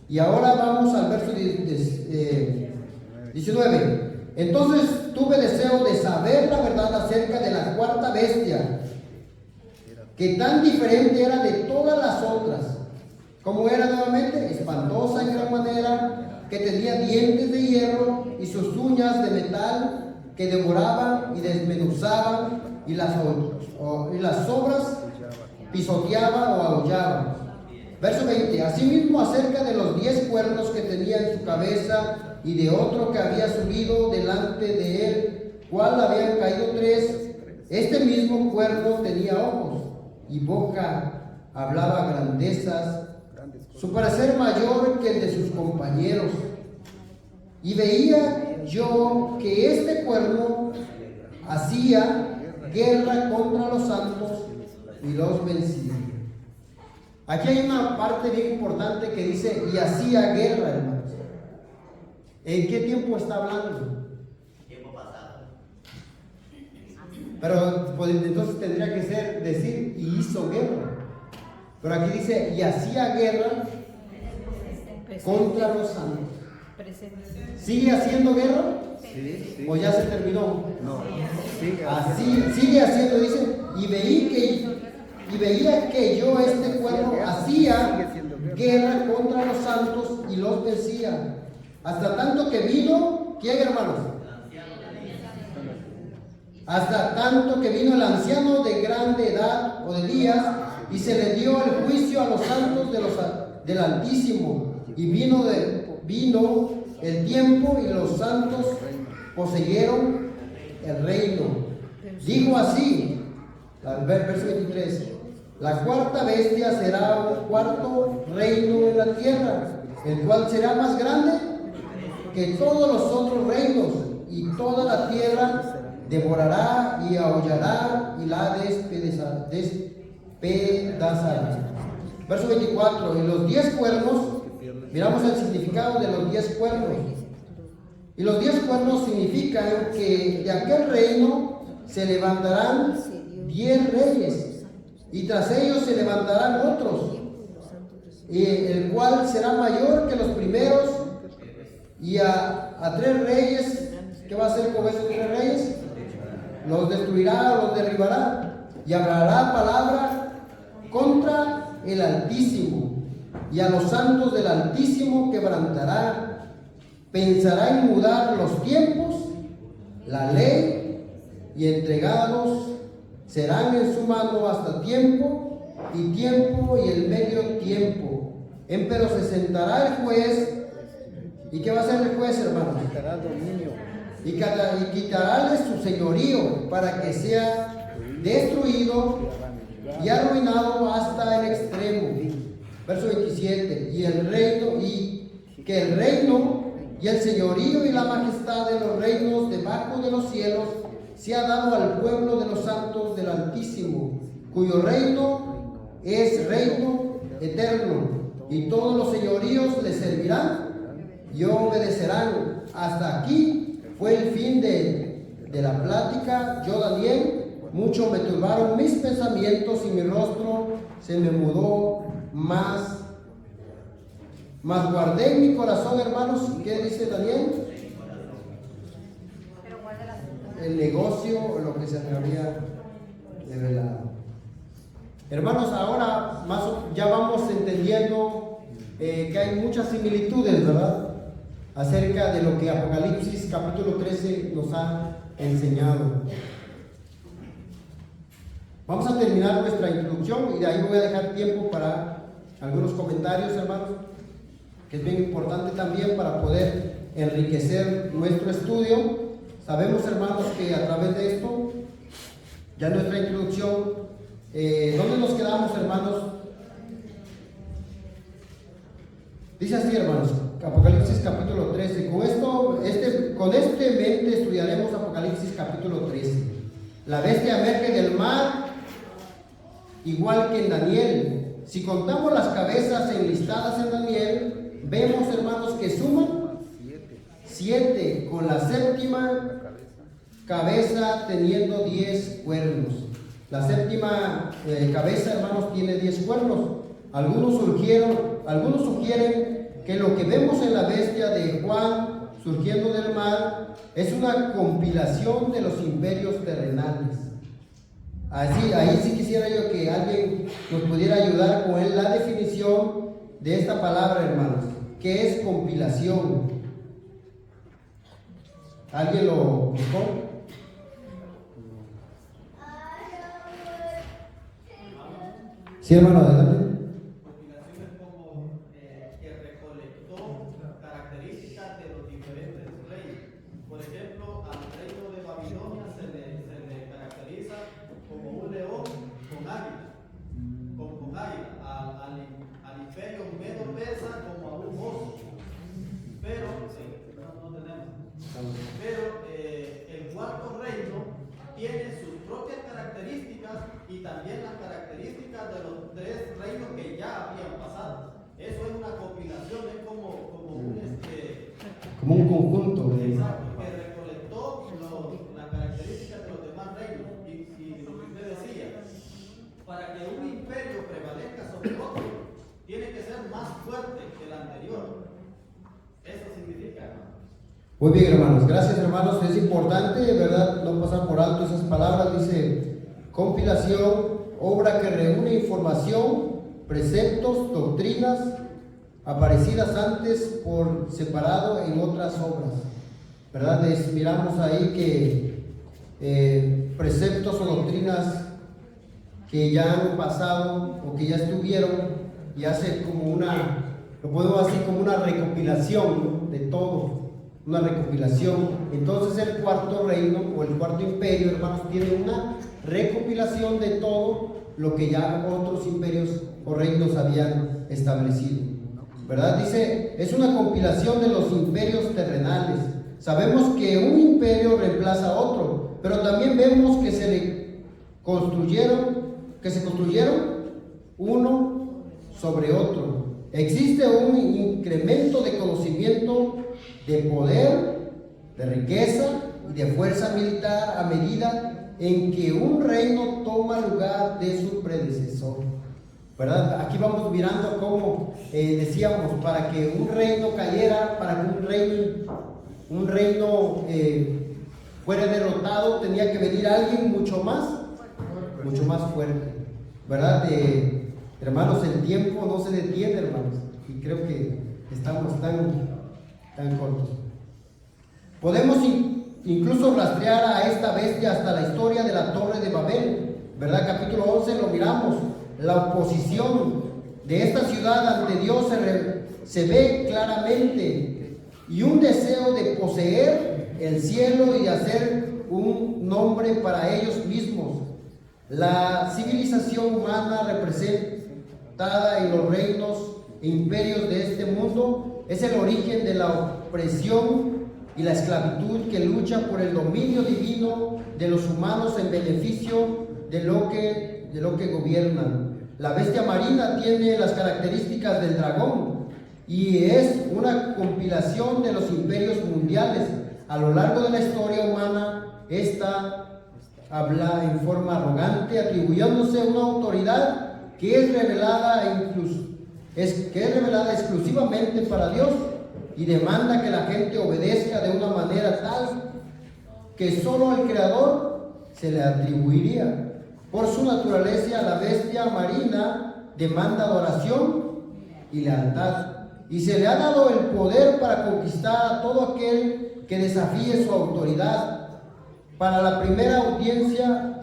Y ahora vamos al verso 19. Entonces tuve deseo de saber la verdad acerca de la 4ª bestia que tan diferente era de todas las otras. ¿Cómo era nuevamente? Espantosa en gran manera, que tenía dientes de hierro y sus uñas de metal que devoraban y desmenuzaban, y las sobras pisoteaba o aullaba. Verso 20. Asimismo, acerca de los 10 cuernos que tenía en su cabeza y de otro que había subido delante de él, cual habían caído 3, este mismo cuerno tenía ojos y boca, hablaba grandezas, su parecer mayor que el de sus compañeros. Y veía yo que este cuerno hacía guerra contra los santos y los vencía. Aquí hay una parte bien importante que dice, y hacía guerra, hermanos. ¿En qué tiempo está hablando? Tiempo pasado. Pero pues, entonces tendría que ser decir, y hizo guerra. Pero aquí dice, y hacía guerra contra los santos. ¿Sigue haciendo guerra? Sí. ¿O ya se terminó? No, Sigue haciendo, dice, y veía que yo este cuerno hacía guerra contra los santos y los vencía. Hasta tanto que vino, ¿quién, hermanos? Hasta tanto que vino el anciano de grande edad o de días, y se le dio el juicio a los santos del Altísimo, y vino el tiempo, y los santos poseyeron el reino. Dijo así, verso 23, la cuarta bestia será un cuarto reino en la tierra, el cual será más grande que todos los otros reinos, y toda la tierra devorará y aullará y la despedazará. Verso 24, y los 10 cuernos, miramos el significado de los 10 cuernos. Y los 10 cuernos significan que de aquel reino se levantarán 10 reyes, y tras ellos se levantarán otros, y el cual será mayor que los primeros, y a 3 reyes, ¿qué va a hacer con esos 3 reyes? Los destruirá, los derribará, y hablará palabra contra el Altísimo, y a los santos del Altísimo quebrantará, pensará en mudar los tiempos, la ley, y entregados serán en su mano hasta tiempo y el medio tiempo. Empero se sentará el juez. ¿Y qué va a hacer el juez, hermano? Quitará dominio. Y quitarále su señorío para que sea destruido y arruinado hasta el extremo. Verso 27. Y el reino, y que el reino y el señorío y la majestad de los reinos debajo de los cielos se ha dado al pueblo de los santos del Altísimo, cuyo reino es reino eterno, y todos los señoríos le servirán y obedecerán. Hasta aquí fue el fin de la plática. Yo, Daniel, mucho me turbaron mis pensamientos, y mi rostro se me mudó más guardé en mi corazón, hermanos. ¿Qué dice Daniel? El negocio, lo que se me había revelado. Hermanos, ahora ya vamos entendiendo que hay muchas similitudes, ¿verdad?, acerca de lo que Apocalipsis capítulo 13 nos ha enseñado. Vamos a terminar nuestra introducción, y de ahí voy a dejar tiempo para algunos comentarios, hermanos, que es bien importante también para poder enriquecer nuestro estudio. Sabemos, hermanos, que a través de esto, ya nuestra introducción, ¿dónde nos quedamos, hermanos? Dice así, hermanos, Apocalipsis capítulo 13. Con este mente estudiaremos Apocalipsis capítulo 13. La bestia emerge del mar, igual que en Daniel. Si contamos las cabezas enlistadas en Daniel, vemos, hermanos, que suman 7, con la séptima cabeza teniendo 10 cuernos. La séptima cabeza, hermanos, tiene 10 cuernos. Algunos sugieren que lo que vemos en la bestia de Juan surgiendo del mar es una compilación de los imperios terrenales. Así, ahí sí quisiera yo que alguien nos pudiera ayudar con la definición de esta palabra, hermanos. ¿Qué es compilación? ¿Alguien lo buscó? Sí, hermano, adelante. Compilación es como que recolectó características de los diferentes reyes. Por ejemplo, al reino de Babilonia se le caracteriza como un león con águila. Con águila. Al imperio Medo-Persa como a un oso. Pero, no tenemos. Pero el cuarto reino tiene sus propias características y también las características de los tres reinos que ya habían pasado. Eso es una compilación, es como un conjunto de... Exacto, que recolectó las características de los demás reinos. Y lo que usted decía, para que un imperio prevalezca sobre otro, tiene que ser más fuerte que el anterior. Eso significa, hermano. Muy bien, hermanos, gracias, hermanos. Es importante, ¿verdad?, no pasar por alto esas palabras. Dice compilación, obra que reúne información, preceptos, doctrinas aparecidas antes por separado en otras obras, ¿verdad? Miramos ahí que preceptos o doctrinas que ya han pasado o que ya estuvieron, y hace como lo podemos decir como una recopilación, ¿no?, de todo. Una recopilación. Entonces el cuarto reino o el cuarto imperio, hermanos, tiene una recopilación de todo lo que ya otros imperios o reinos habían establecido, ¿verdad? Dice, es una compilación de los imperios terrenales. Sabemos que un imperio reemplaza a otro, pero también vemos que se construyeron uno sobre otro. Existe un incremento de conocimiento, de poder, de riqueza y de fuerza militar a medida en que un reino toma lugar de su predecesor, ¿verdad? Aquí vamos mirando cómo decíamos, para que un reino cayera, para que un reino fuera derrotado, tenía que venir alguien mucho más fuerte, ¿verdad? Hermanos, el tiempo no se detiene, hermanos, y creo que estamos tan cortos. Podemos incluso rastrear a esta bestia hasta la historia de la Torre de Babel, ¿verdad? Capítulo 11 lo miramos. La oposición de esta ciudad ante Dios se ve claramente, y un deseo de poseer el cielo y hacer un nombre para ellos mismos. La civilización humana representada en los reinos e imperios de este mundo es el origen de la opresión y la esclavitud que lucha por el dominio divino de los humanos en beneficio de lo que gobiernan. La bestia marina tiene las características del dragón y es una compilación de los imperios mundiales. A lo largo de la historia humana, esta habla en forma arrogante, atribuyéndose una autoridad que es revelada exclusivamente para Dios, y demanda que la gente obedezca de una manera tal que solo al Creador se le atribuiría. Por su naturaleza, la bestia marina demanda adoración y lealtad, y se le ha dado el poder para conquistar a todo aquel que desafíe su autoridad. Para la primera audiencia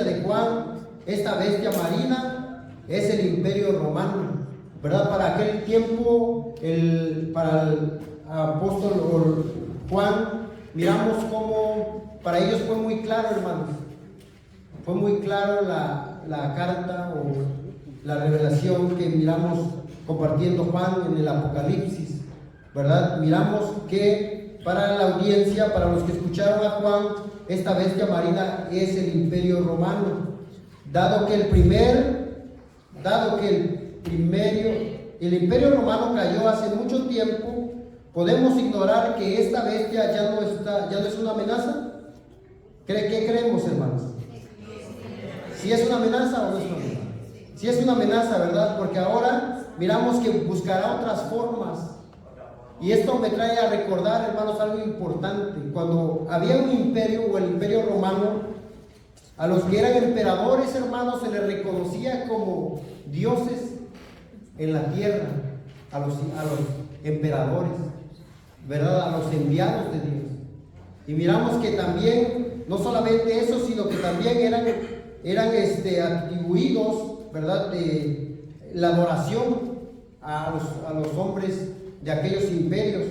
de Juan, esta bestia marina es el Imperio Romano, ¿verdad? Para aquel tiempo, para el apóstol Juan, miramos cómo para ellos fue muy claro, hermanos. Fue muy claro la carta o la revelación que miramos compartiendo Juan en el Apocalipsis, ¿verdad? Miramos que para la audiencia, para los que escucharon a Juan, esta bestia marina es el Imperio Romano. Dado que el Imperio Romano cayó hace mucho tiempo, podemos ignorar que esta bestia ya no es una amenaza. ¿Qué creemos, hermanos? ¿Si es una amenaza o no es una amenaza? Si es una amenaza, ¿verdad? Porque ahora miramos que buscará otras formas. Y esto me trae a recordar, hermanos, algo importante. Cuando había un imperio o el Imperio Romano, A los que eran emperadores, hermanos, se les reconocía como dioses en la tierra, a los emperadores, ¿verdad? A los enviados de Dios. Y miramos que también, no solamente eso, sino que también eran atribuidos, ¿verdad?, de la adoración a los hombres de aquellos imperios.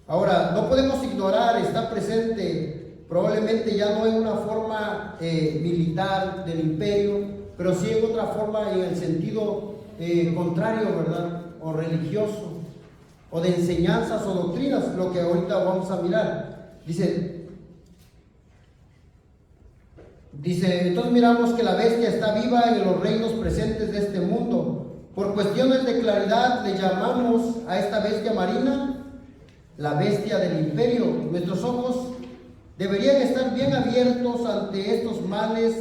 Ahora, no podemos ignorar, está presente, probablemente ya no en una forma militar del imperio, pero sí en otra forma en el sentido contrario, ¿verdad?, o religioso, o de enseñanzas o doctrinas, lo que ahorita vamos a mirar. Dice, entonces miramos que la bestia está viva en los reinos presentes de este mundo. Por cuestiones de claridad le llamamos a esta bestia marina la bestia del imperio. Nuestros ojos deberían estar bien abiertos ante estos males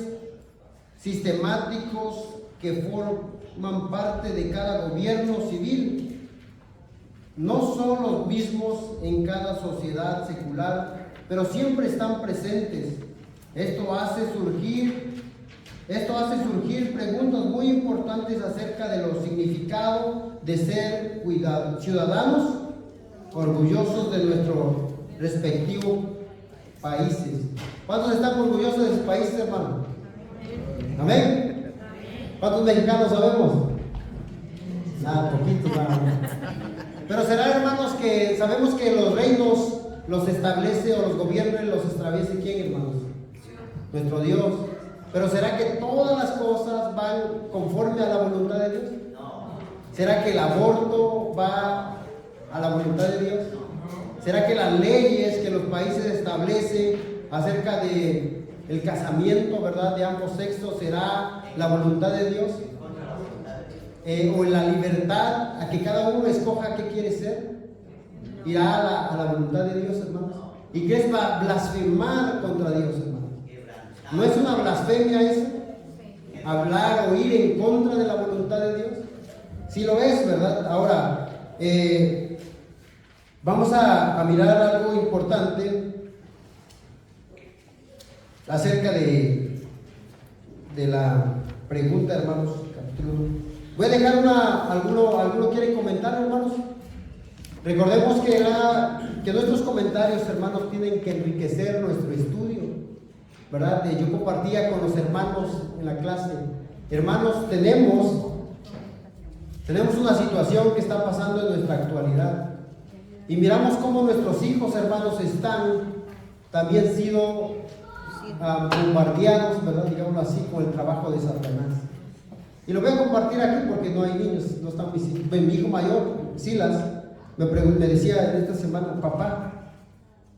sistemáticos que forman parte de cada gobierno civil. No son los mismos en cada sociedad secular, pero siempre están presentes. Esto hace surgir preguntas muy importantes acerca de los significados de ser ciudadanos orgullosos de nuestros respectivos países. ¿Cuántos están orgullosos de sus países, hermano? ¿Amén? ¿Cuántos mexicanos sabemos? Nada, poquitos, nada. Pero será, hermanos, que sabemos que los reinos los establece o los gobiernos los establece ¿quién, hermanos? Nuestro Dios. Pero ¿será que todas las cosas van conforme a la voluntad de Dios? ¿Será que el aborto va a la voluntad de Dios? ¿Será que las leyes que los países establecen acerca de el casamiento, ¿verdad?, de ambos sexos será la voluntad de Dios? O la libertad a que cada uno escoja qué quiere ser, irá a la voluntad de Dios, hermanos. ¿Y qué es blasfemar contra Dios, hermanos? ¿No es una blasfemia eso? Hablar o ir en contra de la voluntad de Dios. Sí lo es, ¿verdad? Ahora, vamos a mirar algo importante acerca de la pregunta, hermanos. Voy a dejar ¿alguno quiere comentar, hermanos? Recordemos que nuestros comentarios, hermanos, tienen que enriquecer nuestro estudio, ¿verdad? Yo compartía con los hermanos en la clase, hermanos, tenemos una situación que está pasando en nuestra actualidad y miramos cómo nuestros hijos, hermanos, están también sido bombardeados, ¿verdad?, digámoslo así, con el trabajo de Satanás. Y lo voy a compartir aquí porque no hay niños, no están mis hijos. Mi hijo mayor, Silas, me decía esta semana, papá,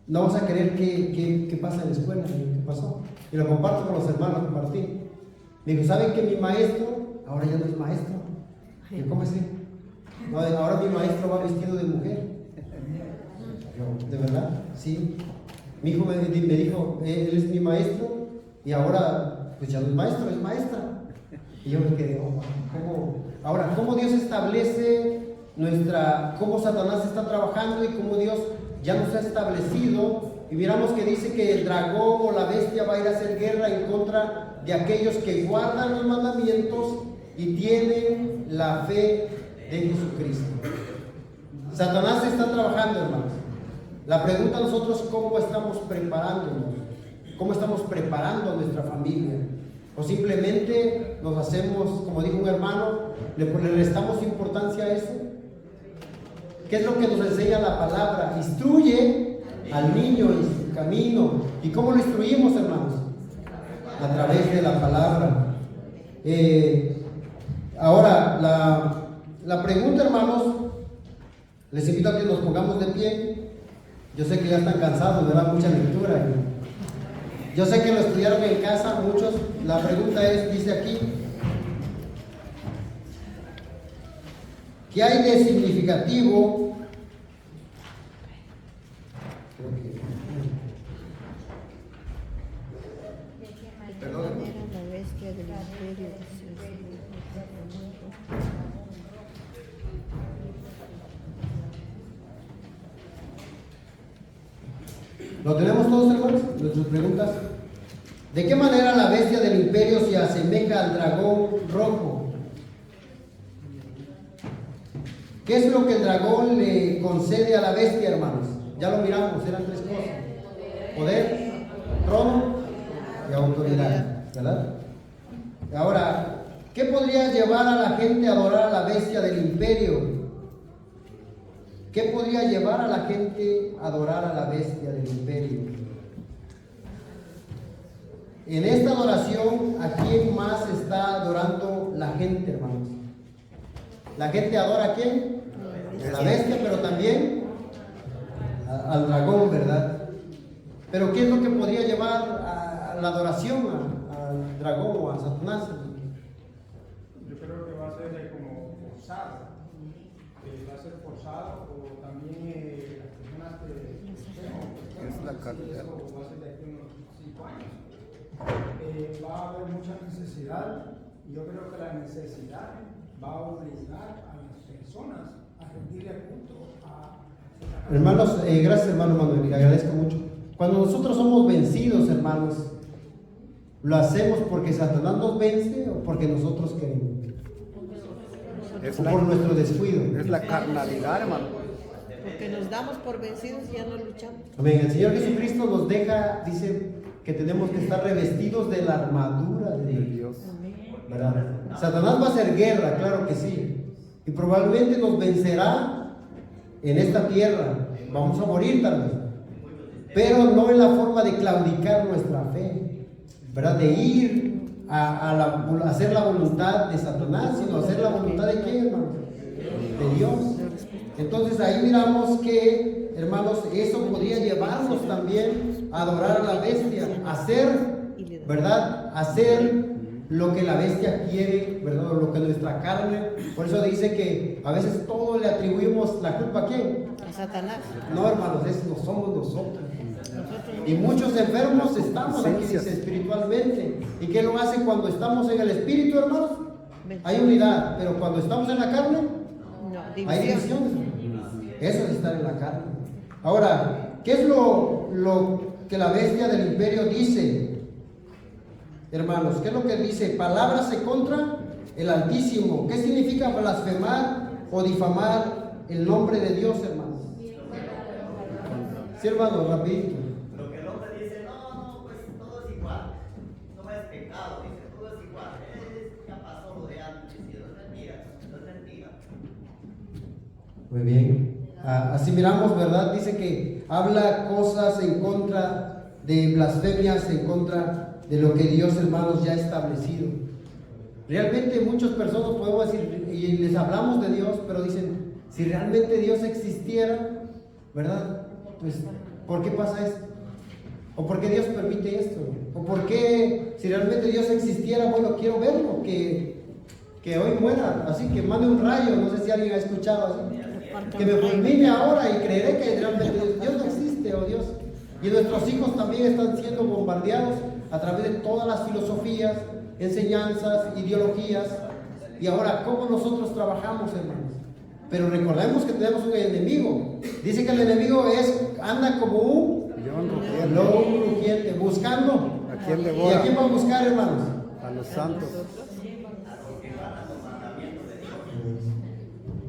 no vas a creer qué pasa en la escuela. ¿Qué pasó? Y lo comparto con los hermanos, compartí. Me dijo, ¿saben que mi maestro ahora ya no es maestro? Y yo, ¿cómo así? No, ahora mi maestro va vestido de mujer. Yo, ¿de verdad? Sí. Mi hijo me dijo, él es mi maestro y ahora pues ya no es maestro, es maestra. Y yo me quedé, ¿cómo Dios establece cómo Satanás está trabajando y cómo Dios ya nos ha establecido? Y miramos que dice que el dragón o la bestia va a ir a hacer guerra en contra de aquellos que guardan los mandamientos y tienen la fe de Jesucristo. Satanás está trabajando, hermanos. La pregunta a nosotros, ¿cómo estamos preparándonos? ¿Cómo estamos preparando a nuestra familia? O simplemente nos hacemos, como dijo un hermano, le restamos importancia a eso. ¿Qué es lo que nos enseña la palabra? Instruye al niño en su camino. ¿Y cómo lo instruimos, hermanos? A través de la palabra. Ahora, la pregunta, hermanos, les invito a que nos pongamos de pie. Yo sé que ya están cansados, ¿verdad? Mucha lectura. Yo sé que lo estudiaron en casa, muchos. La pregunta dice aquí, ¿qué hay de significativo? ¿Lo tenemos todos, hermanos? ¿Nuestras preguntas? ¿De qué manera la bestia del imperio se asemeja al dragón rojo? ¿Qué es lo que el dragón le concede a la bestia, hermanos? Ya lo miramos, eran tres cosas: poder, trono y autoridad, ¿verdad? Ahora, ¿qué podría llevar a la gente a adorar a la bestia del imperio? ¿Qué podría llevar a la gente a adorar a la bestia del imperio? En esta adoración, ¿a quién más está adorando la gente, hermanos? ¿La gente adora a quién? A la bestia, pero también al dragón, ¿verdad? Pero ¿qué es lo que podría llevar a la adoración al dragón o a Satanás? Yo creo que va a ser como forzado. Va a ser forzado, o también las personas que Es la carne. eso va a ser de aquí a unos 5 años. Va a haber mucha necesidad, y yo creo que la necesidad va a obligar a las personas a rendirle culto a Hermanos, gracias hermano Manuel, le agradezco mucho. Cuando nosotros somos vencidos, hermanos, ¿lo hacemos porque Satanás nos vence o porque nosotros queremos? O por nuestro descuido. Es la carnalidad, hermano. Porque nos damos por vencidos y ya no luchamos. Amén. El Señor Jesucristo nos deja, dice que tenemos que estar revestidos de la armadura de Dios, ¿verdad? Satanás va a hacer guerra, claro que sí, y probablemente nos vencerá en esta tierra. Vamos a morir tal vez, pero no en la forma de claudicar nuestra fe, ¿verdad? De ir a hacer la voluntad de Satanás, sino hacer la voluntad de quién, hermano? De Dios. Entonces ahí miramos que, hermanos, eso podría llevarnos también a adorar a la bestia, hacer, ¿verdad? Hacer lo que la bestia quiere, ¿verdad? Lo que nuestra carne. Por eso dice que a veces todo le atribuimos la culpa a quién. A Satanás. No, hermanos, no somos nosotros. Y muchos enfermos estamos aquí, dice, espiritualmente. ¿Y qué lo hace cuando estamos en el espíritu, hermanos? Hay unidad, pero cuando estamos en la carne, No, hay división. divisiones. Eso es estar en la carne. Ahora, ¿qué es lo que la bestia del imperio dice? Hermanos, ¿qué es lo que dice? Palabras en contra el Altísimo. ¿Qué significa blasfemar o difamar el nombre de Dios, hermanos? Sí, hermanos, rapidito. Lo que el hombre dice, no, pues todo es igual. No es pecado, dice, todo es igual. Ya pasó lo de antes, y no es mentira, no es mentira. Muy bien. Así miramos, ¿verdad? Dice que habla cosas en contra de blasfemias, en contra de lo que Dios, hermanos, ya ha establecido. Realmente muchas personas podemos decir, y les hablamos de Dios, pero dicen, si realmente Dios existiera, ¿verdad? Pues, ¿por qué pasa esto? ¿O por qué Dios permite esto? ¿O por qué, si realmente Dios existiera, bueno, quiero verlo, que hoy muera, así que mande un rayo, no sé si alguien ha escuchado así, que me fulmine ahora y creeré que realmente Dios no existe, oh Dios. Y nuestros hijos también están siendo bombardeados a través de todas las filosofías, enseñanzas, ideologías. Y ahora, ¿cómo nosotros trabajamos, hermanos? Pero recordemos que tenemos un enemigo. Dice que el enemigo anda como un lobo rugiente, buscando. ¿A quién ¿Y devora? a quién va a buscar, hermanos? A los santos.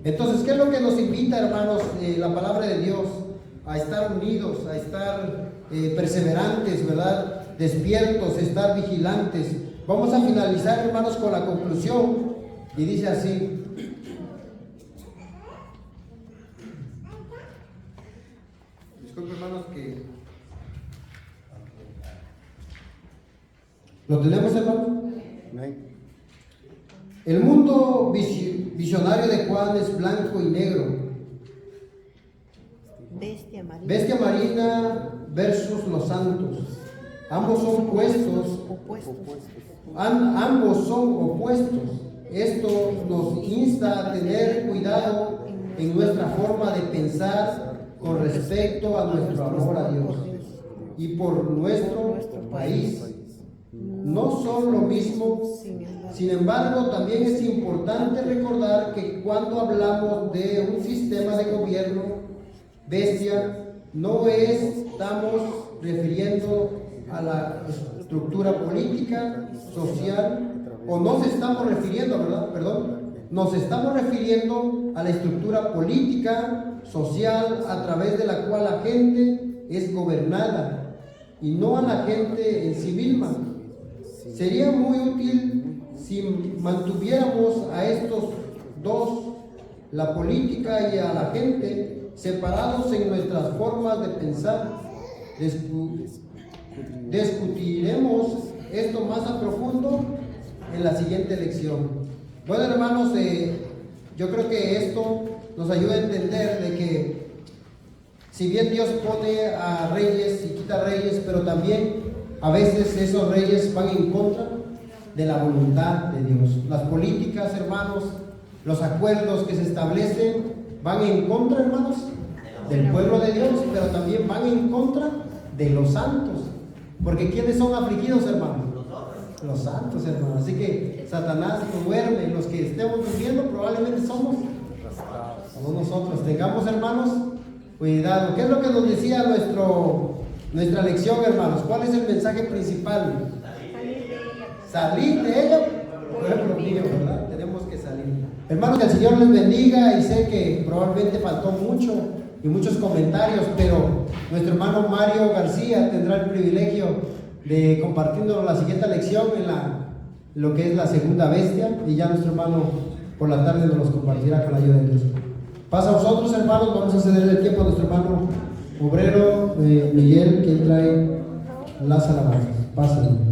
Entonces, ¿qué es lo que nos invita, hermanos, la palabra de Dios? A estar unidos, a estar perseverantes, ¿verdad? Despiertos, estar vigilantes. Vamos a finalizar, hermanos, con la conclusión. Y dice así. Disculpe, hermanos, que... ¿Lo tenemos, hermanos? Amén. El mundo visionario de Juan es blanco y negro. Bestia marina. Bestia marina versus los santos. Ambos son Opuestos. ambos son opuestos. Esto nos insta a tener cuidado en nuestra forma de pensar con respecto a nuestro amor a Dios y por nuestro país. No son lo mismo. Sin embargo, también es importante recordar que cuando hablamos de un sistema de gobierno bestia, no estamos refiriendo a la estructura política, social, o nos estamos refiriendo, ¿verdad? Perdón, nos estamos refiriendo a la estructura política, social, a través de la cual la gente es gobernada, y no a la gente en sí misma. Sería muy útil si mantuviéramos a estos dos, la política y a la gente, separados en nuestras formas de pensar. Discutiremos esto más a profundo en la siguiente lección. Bueno, hermanos, yo creo que esto nos ayuda a entender de que si bien Dios pone a reyes y quita reyes, pero también a veces esos reyes van en contra de la voluntad de Dios. Las políticas, hermanos, los acuerdos que se establecen van en contra, hermanos, del pueblo de Dios, pero también van en contra de los santos. Porque ¿quiénes son afligidos, hermanos? Los santos, hermanos. Así que Satanás no duerme. Los que estemos viviendo probablemente somos nosotros. Tengamos, hermanos, cuidado. ¿Qué es lo que nos decía nuestra lección, hermanos? ¿Cuál es el mensaje principal? Salir de ella, pueblo mío, ¿verdad? Tenemos que salir. Hermanos, que el Señor les bendiga, y sé que probablemente faltó mucho y muchos comentarios, pero nuestro hermano Mario García tendrá el privilegio de compartiéndonos la siguiente lección en lo que es la segunda bestia, y ya nuestro hermano por la tarde nos los compartirá con la ayuda de Dios. Pasa a vosotros, hermanos, vamos a ceder el tiempo a nuestro hermano obrero Miguel, que trae las alabanzas. Pásenlo.